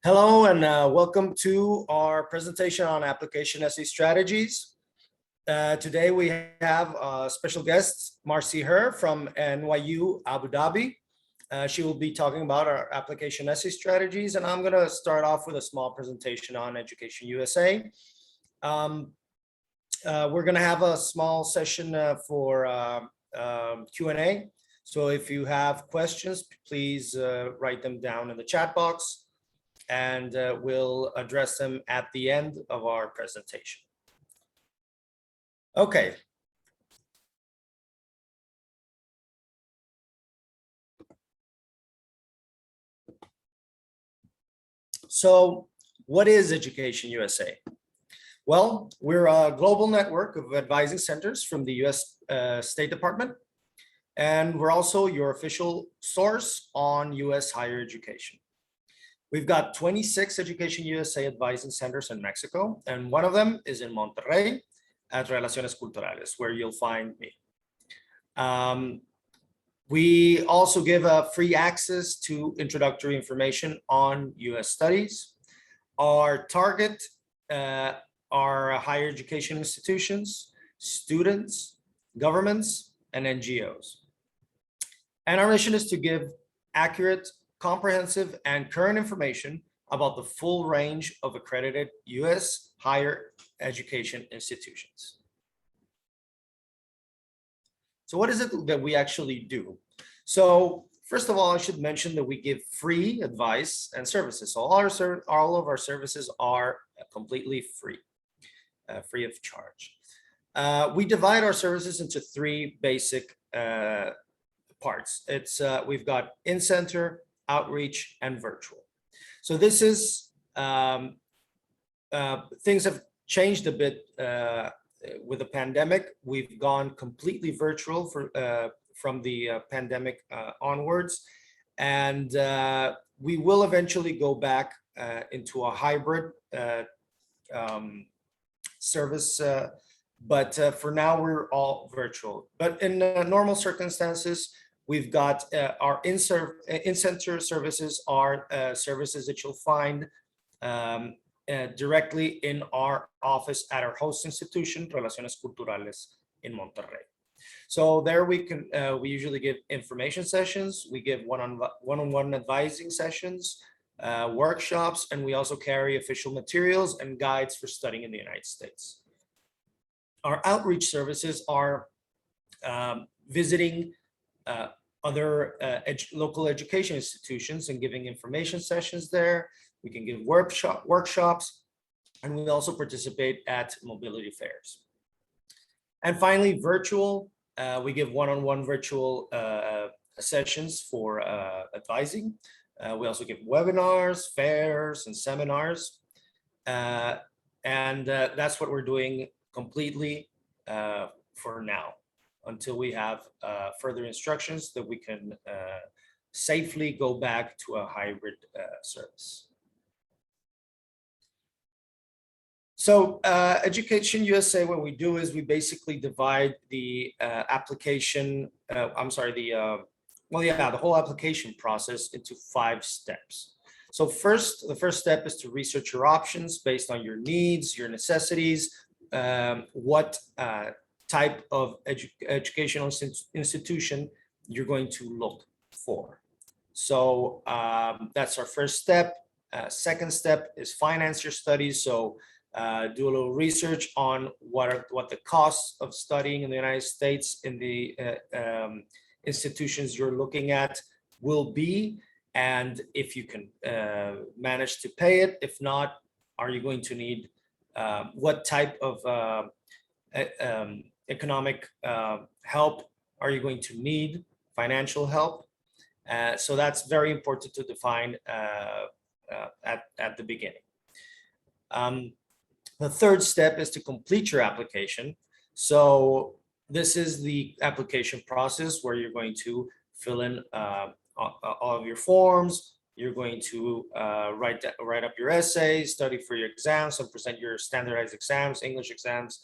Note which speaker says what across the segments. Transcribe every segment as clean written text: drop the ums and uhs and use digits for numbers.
Speaker 1: Hello and welcome to our presentation on application essay strategies. Today we have special guest, Martha Herr from NYU Abu Dhabi. She will be talking about our application essay strategies, and I'm going to start off with a small presentation on Education USA. We're going to have a small session for Q&A. So if you have questions, please write them down in the chat box, and we'll address them at the end of our presentation. Okay. So what is Education USA? Well, we're a global network of advising centers from the US State Department, and we're also your official source on US higher education. We've got 26 Education USA advising centers in Mexico, and one of them is in Monterrey at Relaciones Culturales, where you'll find me. We also give free access to introductory information on US studies. Our target are higher education institutions, students, governments, and NGOs. And our mission is to give accurate, comprehensive, and current information about the full range of accredited US higher education institutions. So what is it that we actually do? So first of all, I should mention that we give free advice and services. So all of our services are completely free, free of charge. We divide our services into three basic parts. We've got in-center, outreach, and virtual. So this is, things have changed a bit with the pandemic. We've gone completely virtual from the pandemic onwards, and we will eventually go back into a hybrid service, but for now we're all virtual. But in normal circumstances, we've got our in-center services are services that you'll find directly in our office at our host institution, Relaciones Culturales in Monterrey. So there we usually give information sessions, we give one-on-one advising sessions, workshops, and we also carry official materials and guides for studying in the United States. Our outreach services are visiting other local education institutions and giving information sessions there. We can give workshops, and we also participate at mobility fairs. And finally, virtual, we give one-on-one virtual sessions for advising. We also give webinars, fairs, and seminars. And that's what we're doing completely for now, until we have further instructions that we can safely go back to a hybrid service. So Education USA, what we do is we basically divide the application, the whole application process into 5 steps. So the first step is to research your options based on your needs, your necessities, what type of educational institution you're going to look for. So that's our first step. Second step is finance your studies. So do a little research on what the costs of studying in the United States in the institutions you're looking at will be, and if you can manage to pay it. If not, are you going to need what type of economic help are you going to need, financial help? So that's very important to define at the beginning. The third step is to complete your application. So this is the application process where you're going to fill in all of your forms. You're going to write up your essays, study for your exams, and present your standardized exams, English exams,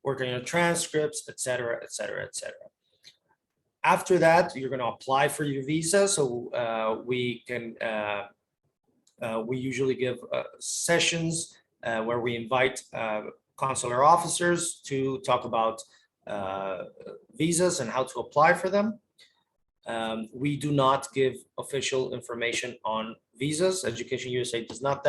Speaker 1: work on your transcripts, etc., etc., etc. After that, you're going to apply for your visa, so we can We usually give sessions where we invite consular officers to talk about visas and how to apply for them. We do not give official information on visas. Education USA does not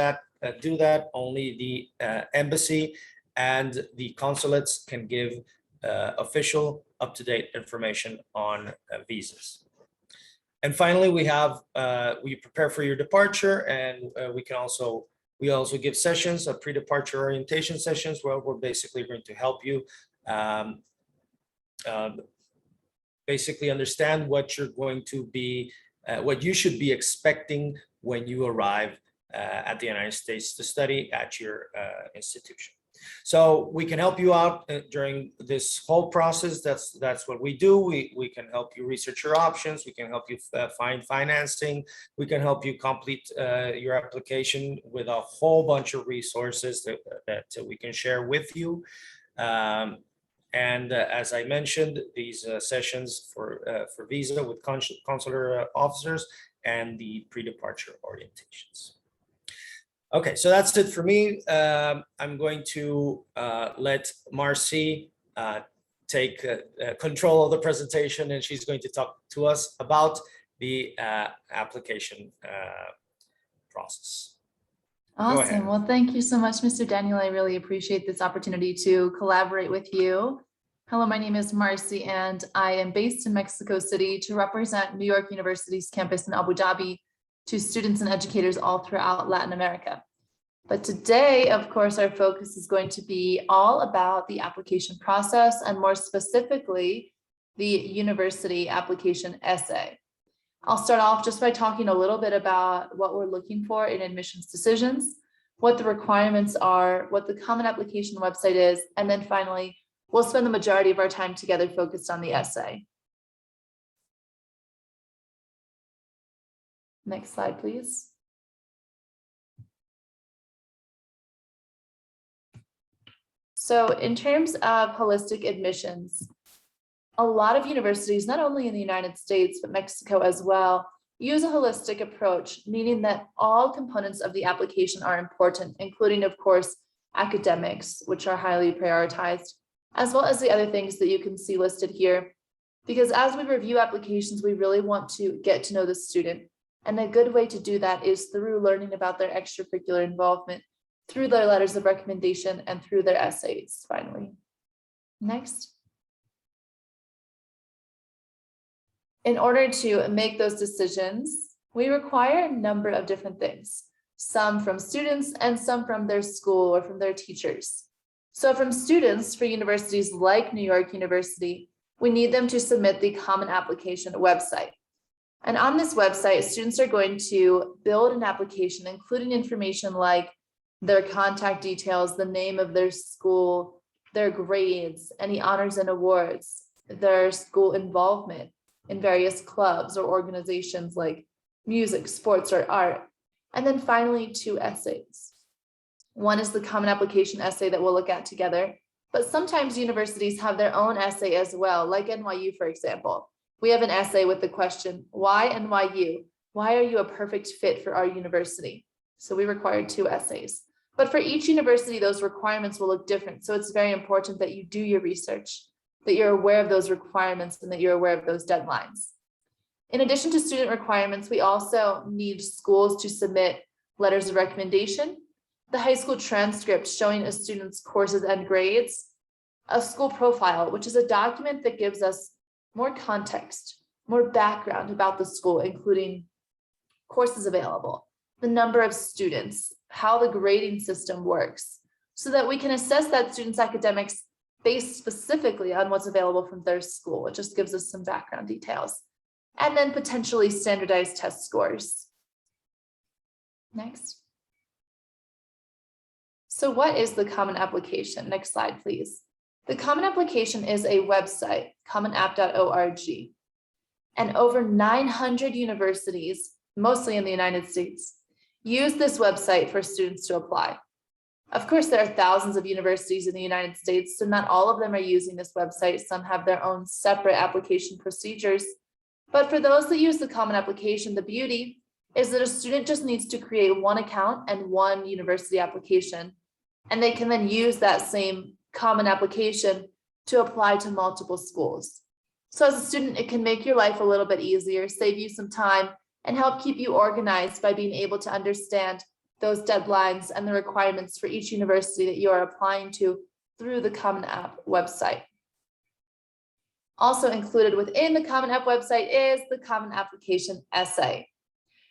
Speaker 1: do that. Only the embassy and the consulates can give official up-to-date information on visas. And finally, we prepare for your departure, and we also give sessions, pre-departure orientation sessions, where we're basically going to help you basically understand what you're going to be, what you should be expecting when you arrive at the United States to study at your institution. So we can help you out during this whole process. That's what we do. We can help you research your options. We can help you find financing. We can help you complete your application with a whole bunch of resources that we can share with you. And as I mentioned, these sessions for visa with consular officers and the pre-departure orientations. Okay, so that's it for me. I'm going to let Marcy take control of the presentation, and she's going to talk to us about the application process.
Speaker 2: Awesome. Well, thank you so much, Mr. Daniel. I really appreciate this opportunity to collaborate with you. Hello, my name is Marcy, and I am based in Mexico City to represent New York University's campus in Abu Dhabi to students and educators all throughout Latin America. But today, of course, our focus is going to be all about the application process, and more specifically, the university application essay. I'll start off just by talking a little bit about what we're looking for in admissions decisions, what the requirements are, what the common application website is, and then finally, we'll spend the majority of our time together focused on the essay. Next slide, please. So in terms of holistic admissions, a lot of universities, not only in the United States, but Mexico as well, use a holistic approach, meaning that all components of the application are important, including, of course, academics, which are highly prioritized, as well as the other things that you can see listed here. Because as we review applications, we really want to get to know the student. And a good way to do that is through learning about their extracurricular involvement, through their letters of recommendation, and through their essays, finally. Next. In order to make those decisions, we require a number of different things, some from students and some from their school or from their teachers. So from students, for universities like New York University, we need them to submit the Common Application website. And on this website, students are going to build an application, including information like their contact details, the name of their school, their grades, any honors and awards, their school involvement in various clubs or organizations like music, sports, or art. And then finally, 2 essays. One is the Common Application essay that we'll look at together, but sometimes universities have their own essay as well, like NYU, for example. We have an essay with the question, why NYU? Why are you a perfect fit for our university? So we require 2 essays. But for each university, those requirements will look different. So it's very important that you do your research, that you're aware of those requirements, and that you're aware of those deadlines. In addition to student requirements, we also need schools to submit letters of recommendation, the high school transcript showing a student's courses and grades, a school profile, which is a document that gives us more context, more background about the school, including courses available, the number of students, how the grading system works, so that we can assess that student's academics based specifically on what's available from their school. It just gives us some background details. And then potentially standardized test scores. Next. So what is the Common Application? Next slide, please. The Common Application is a website, commonapp.org. And over 900 universities, mostly in the United States, use this website for students to apply. Of course, there are thousands of universities in the United States, so not all of them are using this website. Some have their own separate application procedures. But for those that use the Common Application, the beauty is that a student just needs to create one account and one university application, and they can then use that same common application to apply to multiple schools. So as a student, it can make your life a little bit easier, save you some time, and help keep you organized by being able to understand those deadlines and the requirements for each university that you are applying to through the Common App website. Also included within the Common App website is the Common Application essay.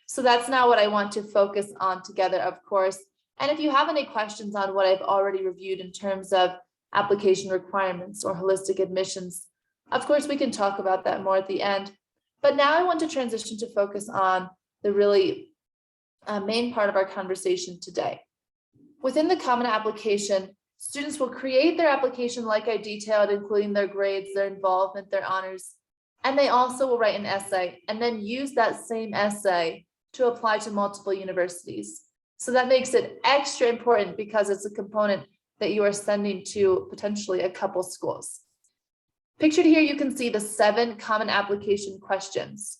Speaker 2: So that's now what I want to focus on together, of course. And if you have any questions on what I've already reviewed in terms of application requirements or holistic admissions, of course, we can talk about that more at the end. But now I want to transition to focus on the really main part of our conversation today. Within the Common Application, students will create their application like I detailed, including their grades, their involvement, their honors, and they also will write an essay and then use that same essay to apply to multiple universities. So that makes it extra important because it's a component that you are sending to potentially a couple schools. Pictured here, you can see the 7 common application questions.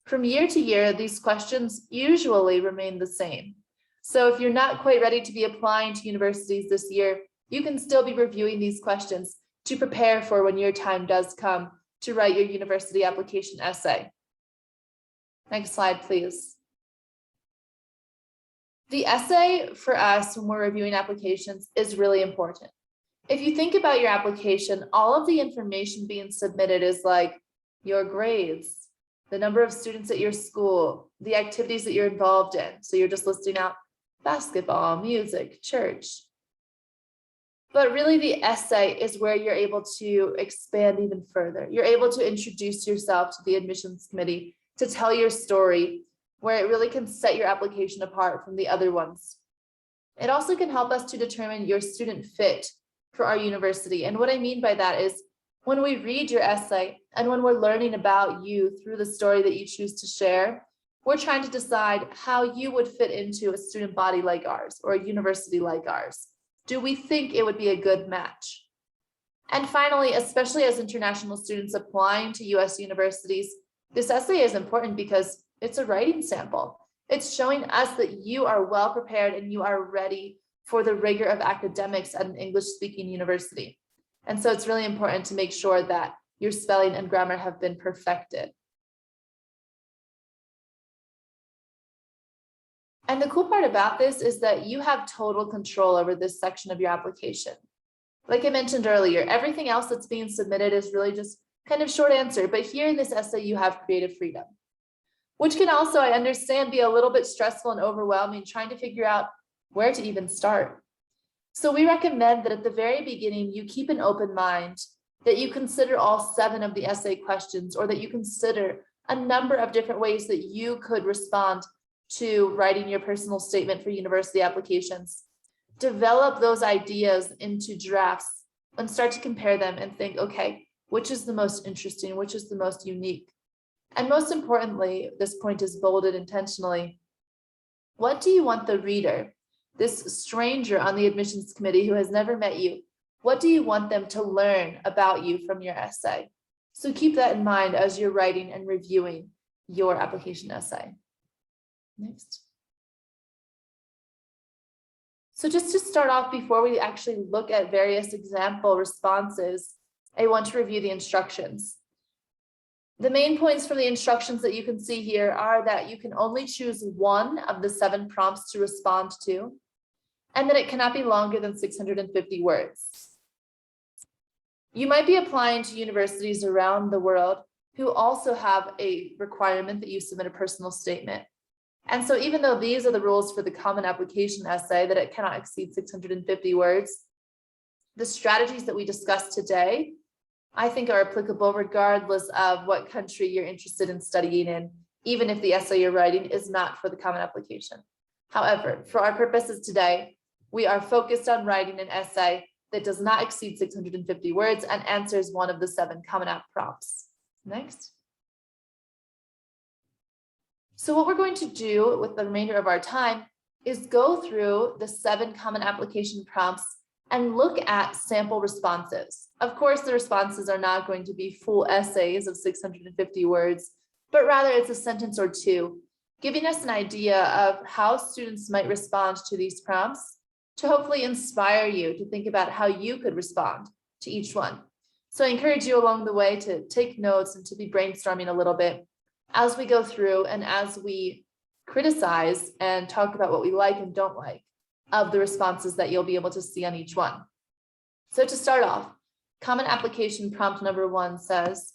Speaker 2: From year to year, these questions usually remain the same. So if you're not quite ready to be applying to universities this year, you can still be reviewing these questions to prepare for when your time does come to write your university application essay. Next slide, please. The essay for us when we're reviewing applications is really important. If you think about your application, all of the information being submitted is like your grades, the number of students at your school, the activities that you're involved in. So you're just listing out basketball, music, church. But really the essay is where you're able to expand even further. You're able to introduce yourself to the admissions committee, to tell your story, where it really can set your application apart from the other ones. It also can help us to determine your student fit for our university. And what I mean by that is when we read your essay and when we're learning about you through the story that you choose to share, we're trying to decide how you would fit into a student body like ours or a university like ours. Do we think it would be a good match? And finally, especially as international students applying to US universities, this essay is important because it's a writing sample. It's showing us that you are well prepared and you are ready for the rigor of academics at an English-speaking university. And so it's really important to make sure that your spelling and grammar have been perfected. And the cool part about this is that you have total control over this section of your application. Like I mentioned earlier, everything else that's being submitted is really just kind of short answer, but here in this essay, you have creative freedom, which can also, I understand, be a little bit stressful and overwhelming, trying to figure out where to even start. So we recommend that at the very beginning, you keep an open mind, that you consider all 7 of the essay questions, or that you consider a number of different ways that you could respond to writing your personal statement for university applications. Develop those ideas into drafts and start to compare them and think, okay, which is the most interesting, which is the most unique? And most importantly, this point is bolded intentionally. What do you want the reader, this stranger on the admissions committee who has never met you, what do you want them to learn about you from your essay? So keep that in mind as you're writing and reviewing your application essay. Next. So just to start off, before we actually look at various example responses, I want to review the instructions. The main points from the instructions that you can see here are that you can only choose one of the 7 prompts to respond to, and that it cannot be longer than 650 words. You might be applying to universities around the world who also have a requirement that you submit a personal statement. And so even though these are the rules for the common application essay, that it cannot exceed 650 words, the strategies that we discussed today, I think are applicable regardless of what country you're interested in studying in, even if the essay you're writing is not for the common application. However, for our purposes today, we are focused on writing an essay that does not exceed 650 words and answers one of the 7 common app prompts. Next. So what we're going to do with the remainder of our time is go through the 7 common application prompts and look at sample responses. Of course, the responses are not going to be full essays of 650 words, but rather it's a sentence or 2. giving us an idea of how students might respond to these prompts to hopefully inspire you to think about how you could respond to each one. So I encourage you along the way to take notes and to be brainstorming a little bit as we go through and as we criticize and talk about what we like and don't like of the responses that you'll be able to see on each one. So to start off, common application prompt number 1 says,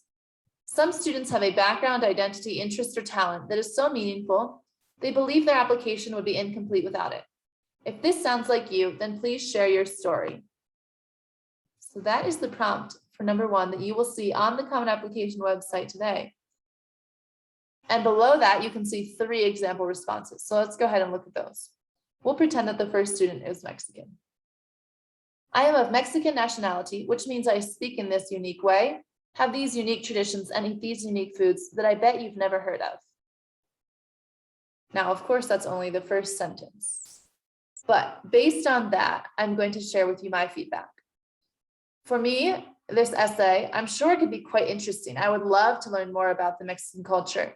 Speaker 2: some students have a background, identity, interest, or talent that is so meaningful, they believe their application would be incomplete without it. If this sounds like you, then please share your story. So that is the prompt for number 1 that you will see on the Common Application website today. And below that, you can see 3 example responses. So let's go ahead and look at those. We'll pretend that the first student is Mexican. I am of Mexican nationality, which means I speak in this unique way, have these unique traditions, and eat these unique foods that I bet you've never heard of. Now, of course, that's only the first sentence. But based on that, I'm going to share with you my feedback. For me, this essay, I'm sure it could be quite interesting. I would love to learn more about the Mexican culture.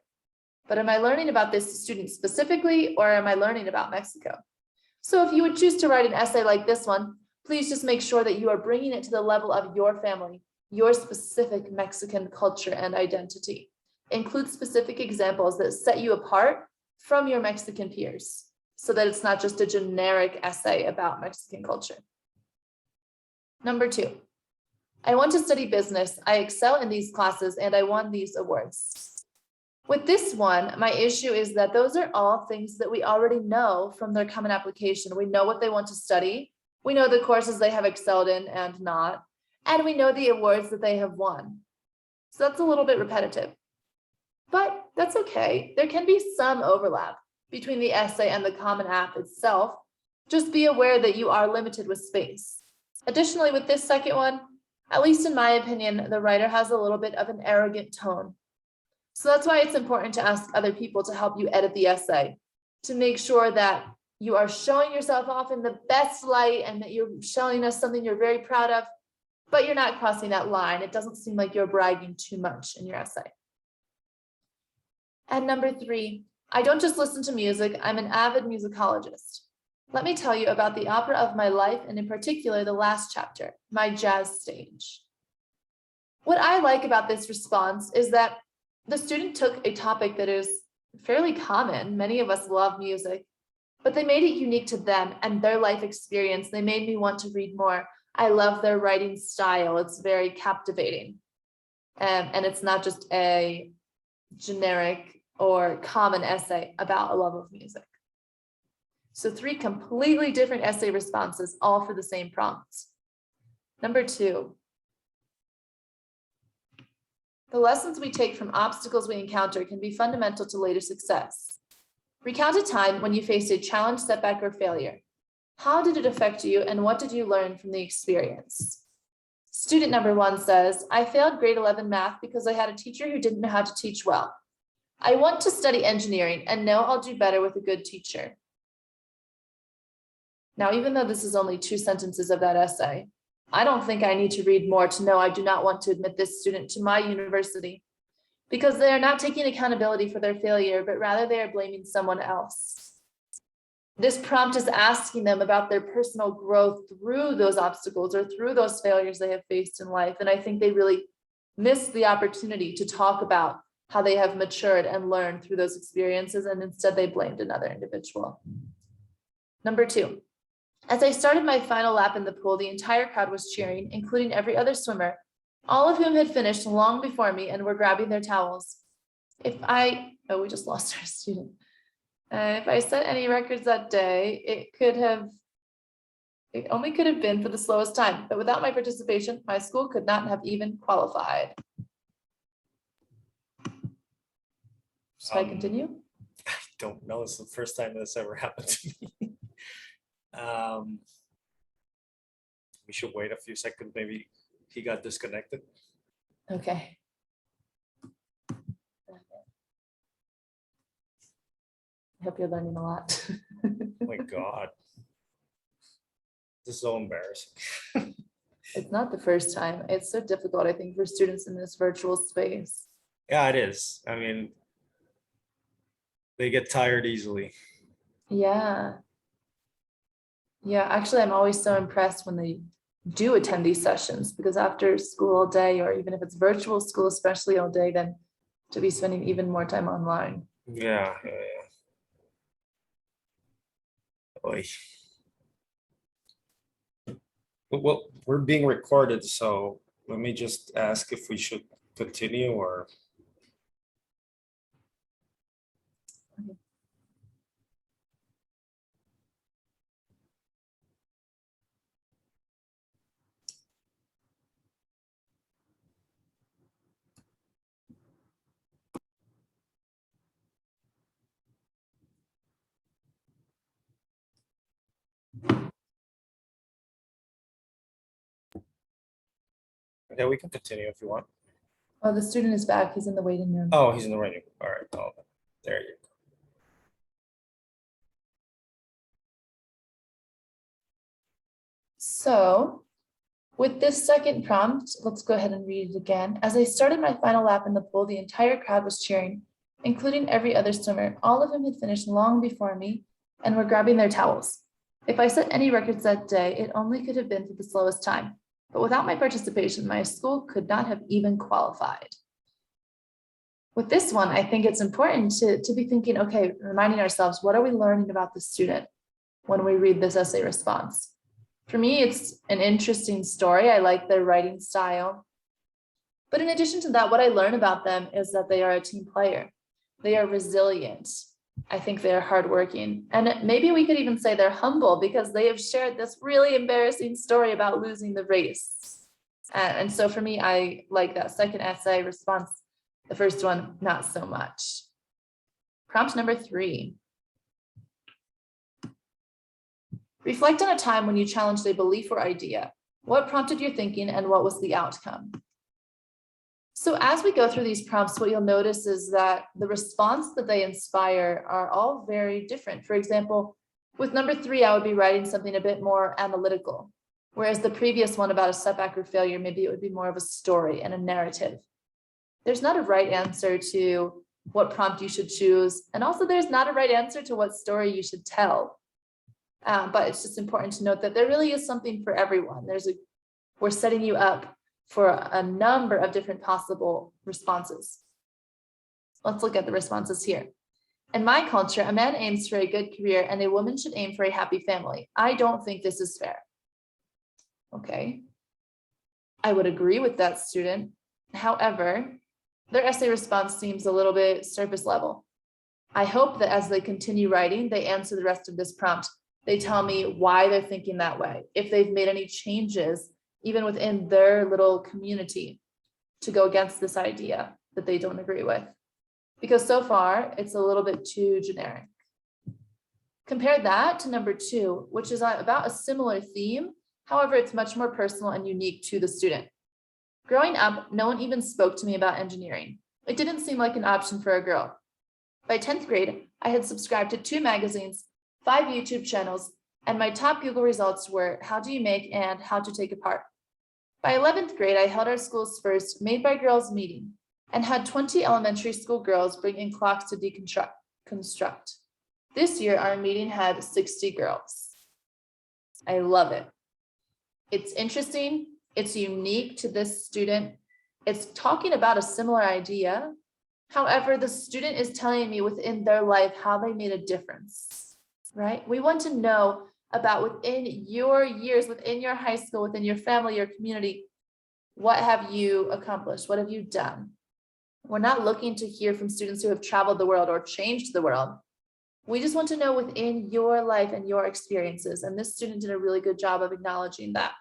Speaker 2: But am I learning about this student specifically, or am I learning about Mexico? So if you would choose to write an essay like this one, please just make sure that you are bringing it to the level of your family, your specific Mexican culture and identity. Include specific examples that set you apart from your Mexican peers, so that it's not just a generic essay about Mexican culture. Number 2, I want to study business. I excel in these classes and I won these awards. With this one, my issue is that those are all things that we already know from their common application. We know what they want to study. We know the courses they have excelled in and not, and we know the awards that they have won. So that's a little bit repetitive, but that's okay. There can be some overlap between the essay and the Common App itself. Just be aware that you are limited with space. Additionally, with this second one, at least in my opinion, the writer has a little bit of an arrogant tone. So that's why it's important to ask other people to help you edit the essay, to make sure that you are showing yourself off in the best light and that you're showing us something you're very proud of, but you're not crossing that line. It doesn't seem like you're bragging too much in your essay. And number 3, I don't just listen to music, I'm an avid musicologist. Let me tell you about the opera of my life, and in particular, the last chapter, my jazz stage. What I like about this response is that the student took a topic that is fairly common. Many of us love music, but they made it unique to them and their life experience. They made me want to read more. I love their writing style. It's very captivating. And it's not just a generic or common essay about a love of music. So 3 completely different essay responses, all for the same prompt. Number 2, the lessons we take from obstacles we encounter can be fundamental to later success. Recount a time when you faced a challenge, setback, or failure. How did it affect you, and what did you learn from the experience? Student number 1 says, I failed grade 11 math because I had a teacher who didn't know how to teach well. I want to study engineering and know I'll do better with a good teacher. Now, even though this is only 2 sentences of that essay, I don't think I need to read more to know I do not want to admit this student to my university, because they are not taking accountability for their failure, but rather they are blaming someone else. This prompt is asking them about their personal growth through those obstacles or through those failures they have faced in life. And I think they really missed the opportunity to talk about how they have matured and learned through those experiences, and instead they blamed another individual. Number 2, as I started my final lap in the pool, the entire crowd was cheering, including every other swimmer, all of whom had finished long before me and were grabbing their towels. We just lost our student. If I set any records that day, it only could have been for the slowest time, but without my participation, my school could not have even qualified. Should I continue?
Speaker 1: I don't know. It's the first time this ever happened to me. We should wait a few seconds. Maybe he got disconnected.
Speaker 2: Okay. I hope you're learning a lot.
Speaker 1: Oh my God. This is so embarrassing.
Speaker 2: It's not the first time. It's so difficult, I think, for students in this virtual space.
Speaker 1: Yeah, it is. I mean, They get tired easily.
Speaker 2: Yeah. Yeah, actually, I'm always so impressed when they do attend these sessions, because after school all day, or even if it's virtual school, especially all day, then to be spending even more time online.
Speaker 1: Yeah. Oy. Well, we're being recorded, so let me just ask if we should continue or. Yeah, we can continue if you want.
Speaker 2: Oh, the student is back. He's in the waiting room.
Speaker 1: Oh, he's in the waiting. All right. Oh, there you go.
Speaker 2: So with this second prompt, let's go ahead and read it again. As I started my final lap in the pool, the entire crowd was cheering, including every other swimmer. All of them had finished long before me and were grabbing their towels. If I set any records that day, it only could have been for the slowest time. But without my participation, my school could not have even qualified. With this one, I think it's important to be thinking, okay, reminding ourselves, what are we learning about the student when we read this essay response? For me, it's an interesting story. I like their writing style. But in addition to that, what I learn about them is that they are a team player. They are resilient. I think they are hardworking. And maybe we could even say they're humble, because they have shared this really embarrassing story about losing the race. And so for me, I like that second essay response. The first one, not so much. Prompt number 3. Reflect on a time when you challenged a belief or idea. What prompted your thinking and what was the outcome? So as we go through these prompts, what you'll notice is that the response that they inspire are all very different. For example, with number 3, I would be writing something a bit more analytical, whereas the previous one about a setback or failure, maybe it would be more of a story and a narrative. There's not a right answer to what prompt you should choose. And also there's not a right answer to what story you should tell. But it's just important to note that there really is something for everyone. We're setting you up for a number of different possible responses. Let's look at the responses here. In my culture, a man aims for a good career and a woman should aim for a happy family. I don't think this is fair. Okay. I would agree with that student. However, their essay response seems a little bit surface level. I hope that as they continue writing, they answer the rest of this prompt. They tell me why they're thinking that way, if they've made any changes, even within their little community, to go against this idea that they don't agree with. Because so far, it's a little bit too generic. Compare that to number 2, which is about a similar theme. However, it's much more personal and unique to the student. Growing up, no one even spoke to me about engineering. It didn't seem like an option for a girl. By 10th grade, I had subscribed to 2 magazines, 5 YouTube channels, and my top Google results were how do you make and how to take apart. By 11th grade, I held our school's first Made by Girls meeting and had 20 elementary school girls bring in clocks to deconstruct. This year, our meeting had 60 girls. I love it. It's interesting. It's unique to this student. It's talking about a similar idea. However, the student is telling me within their life how they made a difference, right? We want to know about within your years, within your high school, within your family, your community, what have you accomplished? What have you done? We're not looking to hear from students who have traveled the world or changed the world. We just want to know within your life and your experiences. And this student did a really good job of acknowledging that.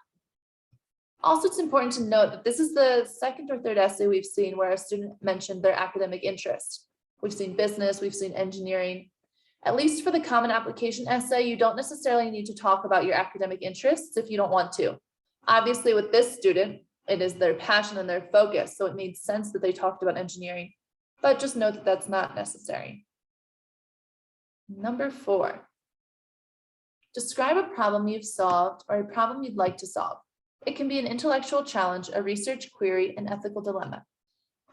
Speaker 2: Also, it's important to note that this is the second or third essay we've seen where a student mentioned their academic interest. We've seen business, we've seen engineering. At least for the common application essay, you don't necessarily need to talk about your academic interests if you don't want to. Obviously, with this student, it is their passion and their focus, so it made sense that they talked about engineering, but just note that that's not necessary. Number 4, describe a problem you've solved or a problem you'd like to solve. It can be an intellectual challenge, a research query, an ethical dilemma.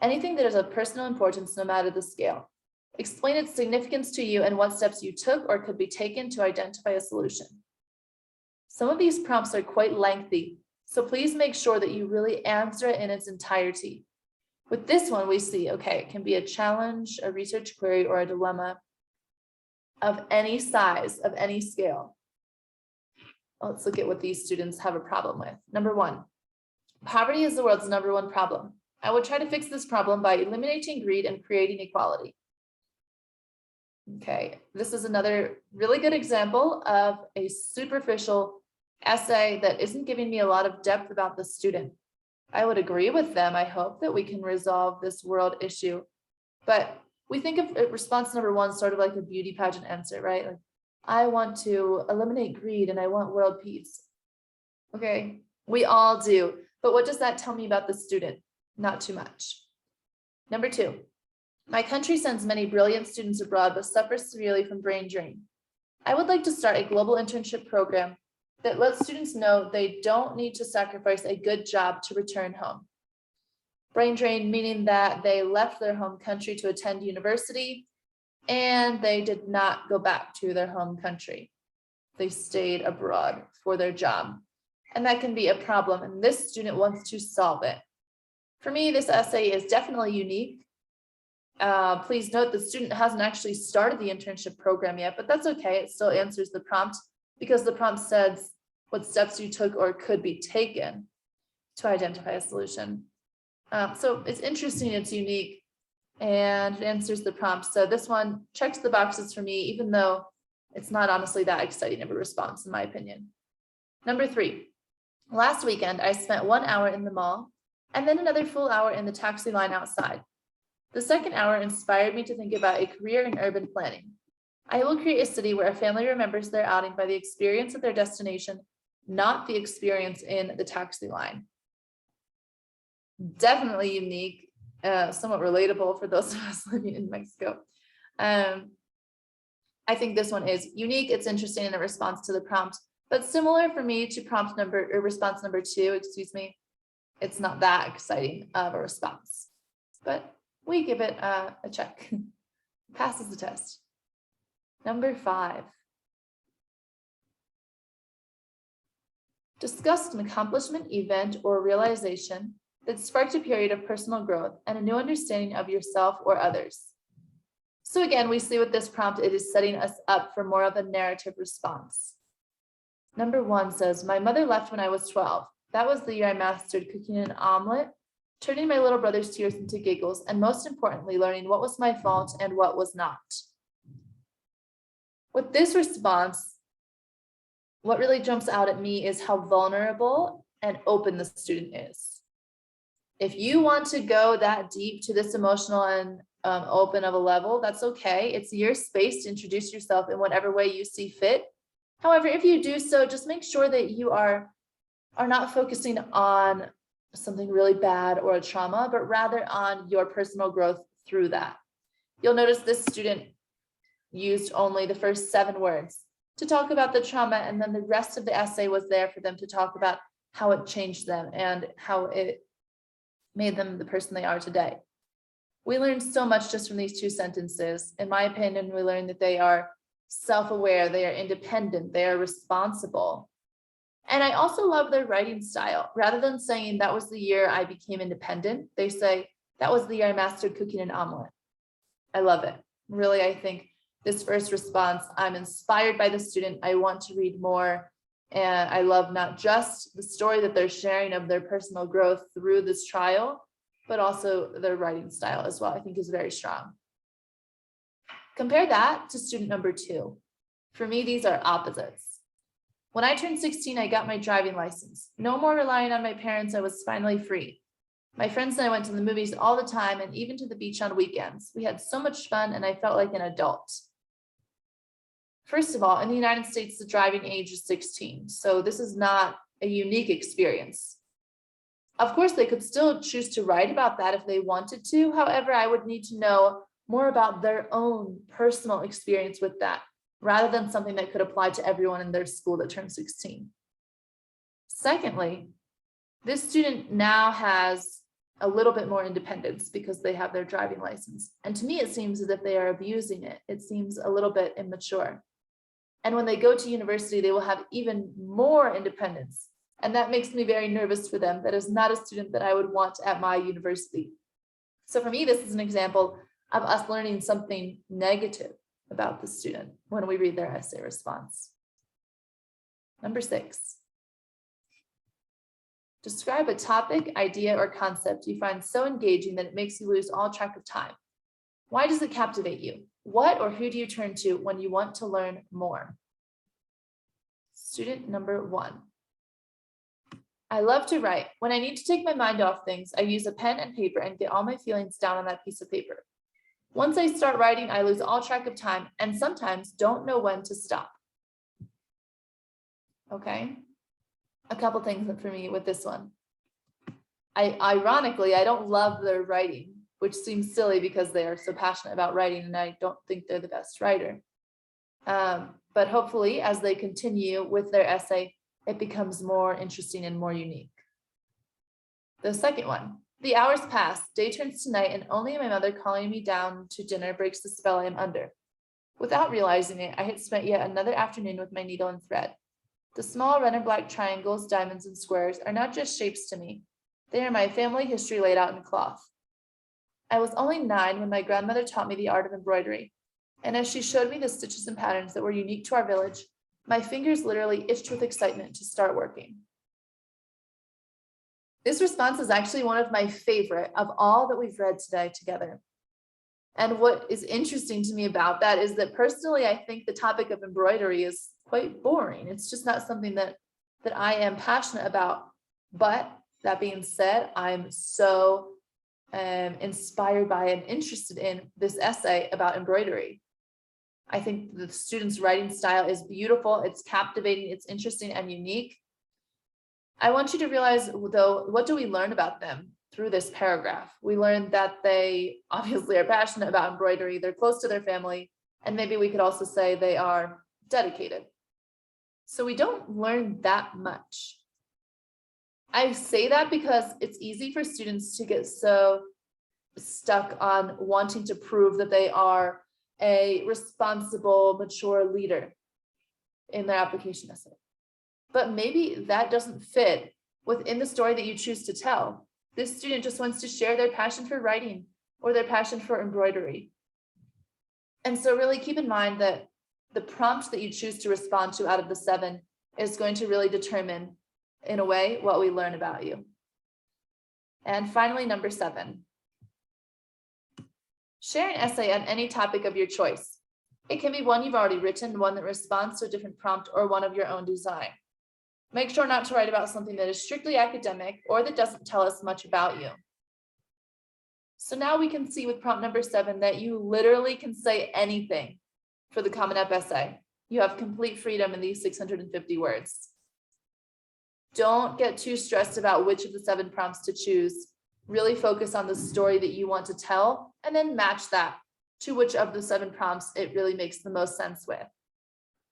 Speaker 2: Anything that is of personal importance, no matter the scale. Explain its significance to you and what steps you took or could be taken to identify a solution. Some of these prompts are quite lengthy, so please make sure that you really answer it in its entirety. With this one, we see, okay, it can be a challenge, a research query, or a dilemma of any size, of any scale. Let's look at what these students have a problem with. Number one, poverty is the world's #1 problem. I would try to fix this problem by eliminating greed and creating equality. Okay, this is another really good example of a superficial essay that isn't giving me a lot of depth about the student. I would agree with them. I hope that we can resolve this world issue, but we think of response number one sort of like a beauty pageant answer, right? Like, I want to eliminate greed and I want world peace. Okay, we all do, but what does that tell me about the student? Not too much. Number two, my country sends many brilliant students abroad but suffers severely from brain drain. I would like to start a global internship program that lets students know they don't need to sacrifice a good job to return home. Brain drain meaning that they left their home country to attend university and they did not go back to their home country. They stayed abroad for their job. And that can be a problem, and this student wants to solve it. For me, this essay is definitely unique. Please note the student hasn't actually started the internship program yet, but that's okay. It still answers the prompt because the prompt says what steps you took or could be taken to identify a solution. So it's interesting, it's unique, and it answers the prompt. So this one checks the boxes for me, even though it's not honestly that exciting of a response, in my opinion. Number three, last weekend, I spent 1 hour in the mall and then another full hour in the taxi line outside. The second hour inspired me to think about a career in urban planning. I will create a city where a family remembers their outing by the experience at their destination, not the experience in the taxi line. Definitely unique, somewhat relatable for those of us living in Mexico. I think this one is unique. It's interesting in a response to the prompt, but similar for me to response number two, excuse me. It's not that exciting of a response, but we give it a check. Passes the test. Number five. Discuss an accomplishment, event, or realization that sparked a period of personal growth and a new understanding of yourself or others. So again, we see with this prompt, it is setting us up for more of a narrative response. Number one says, my mother left when I was 12. That was the year I mastered cooking an omelet, turning my little brother's tears into giggles, and most importantly, learning what was my fault and what was not. With this response, what really jumps out at me is how vulnerable and open the student is. If you want to go that deep to this emotional and open of a level, that's okay. It's your space to introduce yourself in whatever way you see fit. However, if you do so, just make sure that you are not focusing on something really bad or a trauma, but rather on your personal growth through that. You'll notice this student used only the first 7 words to talk about the trauma, and then the rest of the essay was there for them to talk about how it changed them and how it made them the person they are today. We learned so much just from these 2 sentences. In my opinion, we learned that they are self-aware, they are independent, they are responsible. And I also love their writing style. Rather than saying that was the year I became independent, they say that was the year I mastered cooking an omelet. I love it. Really, I think this first response, I'm inspired by the student. I want to read more. And I love not just the story that they're sharing of their personal growth through this trial, but also their writing style as well, I think is very strong. Compare that to student number 2. For me, these are opposites. When I turned 16, I got my driving license. No more relying on my parents, I was finally free. My friends and I went to the movies all the time and even to the beach on weekends. We had so much fun and I felt like an adult. First of all, in the United States, the driving age is 16. So this is not a unique experience. Of course, they could still choose to write about that if they wanted to. However, I would need to know more about their own personal experience with that, rather than something that could apply to everyone in their school that turned 16. Secondly, this student now has a little bit more independence because they have their driving license. And to me, it seems as if they are abusing it. It seems a little bit immature. And when they go to university, they will have even more independence. And that makes me very nervous for them. That is not a student that I would want at my university. So for me, this is an example of us learning something negative about the student when we read their essay response. Number 6. Describe a topic, idea, or concept you find so engaging that it makes you lose all track of time. Why does it captivate you? What or who do you turn to when you want to learn more? Student number 1. I love to write. When I need to take my mind off things, I use a pen and paper and get all my feelings down on that piece of paper. Once I start writing, I lose all track of time and sometimes don't know when to stop. Okay. A couple things for me with this one. Ironically, I don't love their writing, which seems silly because they are so passionate about writing and I don't think they're the best writer. But hopefully as they continue with their essay, it becomes more interesting and more unique. The second one, the hours pass, day turns to night, and only my mother calling me down to dinner breaks the spell I am under. Without realizing it, I had spent yet another afternoon with my needle and thread. The small red and black triangles, diamonds, and squares are not just shapes to me. They are my family history laid out in cloth. I was only 9 when my grandmother taught me the art of embroidery. And as she showed me the stitches and patterns that were unique to our village, my fingers literally itched with excitement to start working. This response is actually one of my favorite of all that we've read today together. And what is interesting to me about that is that personally, I think the topic of embroidery is quite boring. It's just not something that I am passionate about. But that being said, I'm so inspired by and interested in this essay about embroidery. I think the student's writing style is beautiful. It's captivating. It's interesting and unique. I want you to realize, though, what do we learn about them through this paragraph? We learned that they obviously are passionate about embroidery. They're close to their family. And maybe we could also say they are dedicated. So we don't learn that much. I say that because it's easy for students to get so stuck on wanting to prove that they are a responsible, mature leader in their application essay. But maybe that doesn't fit within the story that you choose to tell. This student just wants to share their passion for writing or their passion for embroidery. And so really keep in mind that the prompt that you choose to respond to out of the 7 is going to really determine, in a way, what we learn about you. And finally, number 7. Share an essay on any topic of your choice. It can be one you've already written, one that responds to a different prompt, or one of your own design. Make sure not to write about something that is strictly academic or that doesn't tell us much about you. So now we can see with prompt number 7 that you literally can say anything for the Common App essay. You have complete freedom in these 650 words. Don't get too stressed about which of the 7 prompts to choose. Really focus on the story that you want to tell and then match that to which of the 7 prompts it really makes the most sense with.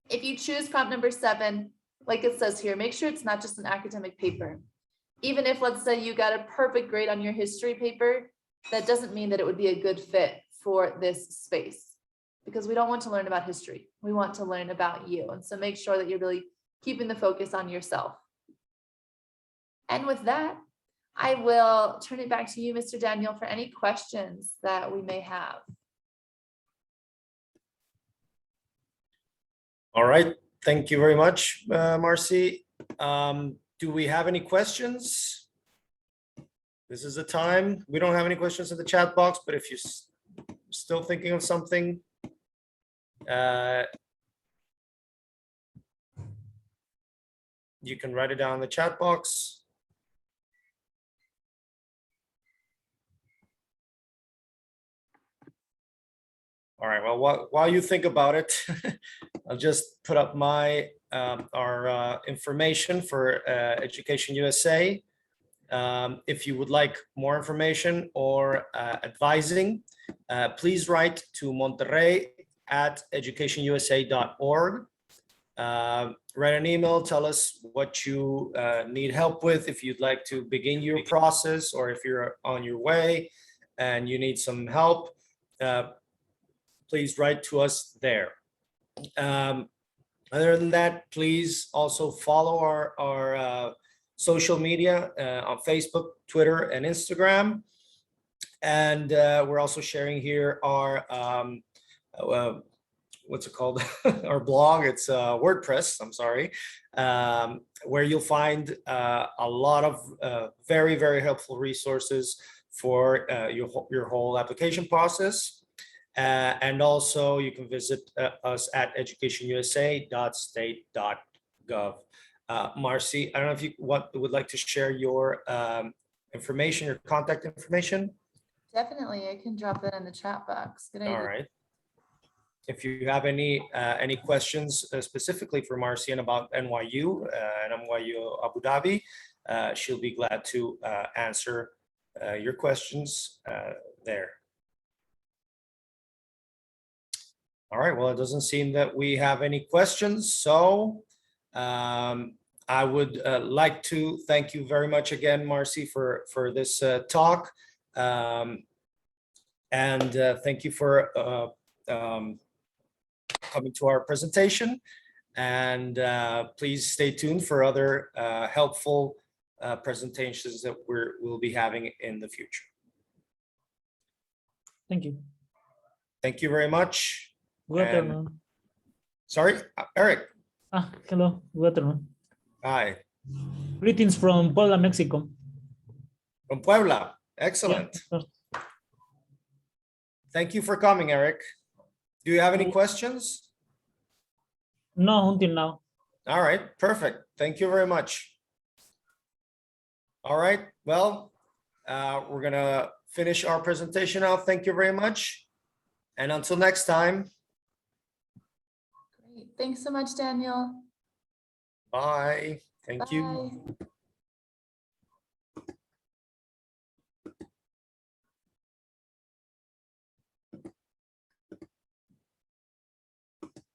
Speaker 2: If you choose prompt number 7, like it says here, make sure it's not just an academic paper. Even if, let's say, you got a perfect grade on your history paper, that doesn't mean that it would be a good fit for this space, because we don't want to learn about history. We want to learn about you. And so make sure that you're really keeping the focus on yourself. And with that, I will turn it back to you, Mr. Daniel, for any questions that we may have.
Speaker 1: All right. Thank you very much, Marcy. Do we have any questions? This is the time. We don't have any questions in the chat box, but if you're still thinking of something, you can write it down in the chat box. All right, well, while you think about it, I'll just put up my our information for Education USA. If you would like more information or advising, please write to Monterrey@educationusa.org. write an email, tell us what you need help with, if you'd like to begin your process, or if you're on your way and you need some help, please write to us there. Other than that, please also follow our social media on Facebook, Twitter, and Instagram. And we're also sharing here our what's it called? Our blog. It's WordPress. I'm sorry, where you'll find a lot of very, very helpful resources for your whole application process. And also you can visit us at educationusa.state.gov. Marcy, I don't know if you would like to share your information, your contact information.
Speaker 2: Definitely, I can drop that in the chat box. Good idea.
Speaker 1: All right. If you have any questions specifically for Marcy and about NYU and NYU Abu Dhabi, she'll be glad to answer your questions there. All right, well, it doesn't seem that we have any questions, so I would like to thank you very much again, Marcy, for this talk. And thank you for coming to our presentation. And please stay tuned for other helpful presentations that we'll be having in the future.
Speaker 3: Thank you.
Speaker 1: Thank you very much.
Speaker 3: Good afternoon.
Speaker 1: Sorry, Eric.
Speaker 3: Hello. Good afternoon.
Speaker 1: Hi.
Speaker 3: Greetings from Puebla, Mexico.
Speaker 1: From Puebla. Excellent.
Speaker 3: Yeah.
Speaker 1: Thank you for coming, Eric. Do you have any questions?
Speaker 3: No, until now.
Speaker 1: All right, perfect. Thank you very much. All right, well, we're gonna finish our presentation now. Thank you very much. And until next time.
Speaker 2: Great. Thanks so much, Daniel.
Speaker 1: Bye. Thank you.
Speaker 2: Bye.